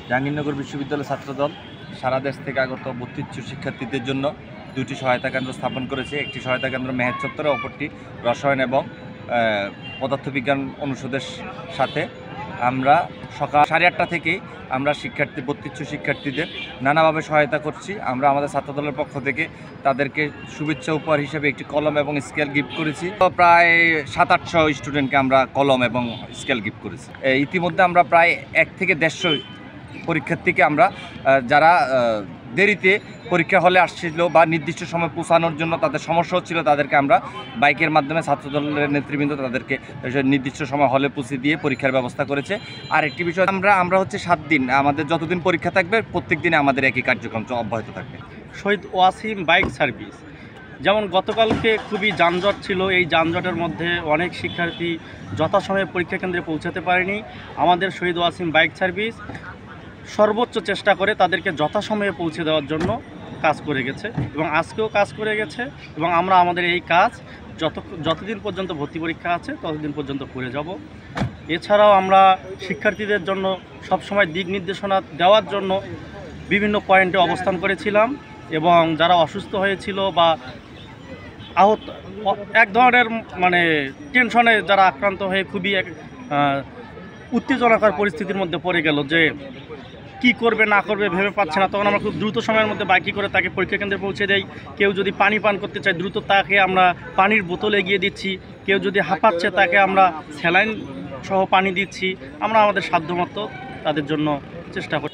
জাহাঙ্গীরনগর বিশ্ববিদ্যালয় ছাত্রদল সারা দেশ থেকে আগত ভর্তিচ্ছু শিক্ষার্থীদের জন্য দুটি সহায়তা কেন্দ্র স্থাপন করেছে। একটি সহায়তা কেন্দ্র মেহের চত্বরে, অপরটি রসায়ন এবং পদার্থবিজ্ঞান অনুষদের সাথে। আমরা সকাল 8:30 থেকেই আমরা ভর্তিচ্ছু শিক্ষার্থীদের নানাভাবে সহায়তা করছি। আমরা আমাদের ছাত্রদলের পক্ষ থেকে তাদেরকে শুভেচ্ছা উপহার হিসেবে একটি কলম এবং স্কেল গিফট করেছি। তো প্রায় 700-800 স্টুডেন্টকে আমরা কলম এবং স্কেল গিফট করেছি। ইতিমধ্যে আমরা প্রায় 1 থেকে 150 পরীক্ষার্থীকে আমরা যারা দেরিতে পরীক্ষা হলে আসছিল বা নির্দিষ্ট সময় পৌঁছানোর জন্য তাদের সমস্যা হচ্ছিল, তাদেরকে আমরা বাইকের মাধ্যমে ছাত্রদলের নেতৃবৃন্দ তাদেরকে নির্দিষ্ট সময় হলে পৌঁছে দিয়ে পরীক্ষার ব্যবস্থা করেছে। আর একটি বিষয়, আমরা হচ্ছে 7 দিন, আমাদের যতদিন পরীক্ষা থাকবে প্রত্যেক দিনে আমাদের একই কার্যক্রম অব্যাহত থাকবে। শহীদ ওয়াসিম বাইক সার্ভিস, যেমন গতকালকে খুবই যানজট ছিল, এই যানজটের মধ্যে অনেক শিক্ষার্থী যথাসময়ে পরীক্ষা কেন্দ্রে পৌঁছাতে পারেনি। আমাদের শহীদ ওয়াসিম বাইক সার্ভিস সর্বোচ্চ চেষ্টা করে তাদেরকে যথাসময়ে পৌঁছে দেওয়ার জন্য কাজ করে গেছে এবং আজকেও কাজ করে গেছে, এবং আমরা আমাদের এই কাজ যতদিন পর্যন্ত ভর্তি পরীক্ষা আছে ততদিন পর্যন্ত করে যাব। এছাড়াও আমরা শিক্ষার্থীদের জন্য সবসময় দিক নির্দেশনা দেওয়ার জন্য বিভিন্ন পয়েন্টে অবস্থান করেছিলাম, এবং যারা অসুস্থ হয়েছিল বা আহত, এক ধরনের টেনশনে যারা আক্রান্ত হয়ে খুবই উত্তেজনাকর পরিস্থিতির মধ্যে পড়ে গেল, যে কি করবে না করবে ভেবে পাচ্ছে না, তখন আমরা খুব দ্রুত সময়ের মধ্যে বাইকে করে তাকে পরীক্ষা কেন্দ্রে পৌঁছে দেই। কেউ যদি পানি পান করতে চায় দ্রুত তাকে আমরা পানির বোতল এগিয়ে দিচ্ছি, কেউ যদি হাঁপাচ্ছে তাকে আমরা স্যালাইন সহ পানি দিচ্ছি। আমরা আমাদের সাধ্যমতো তাদের জন্য চেষ্টা করি।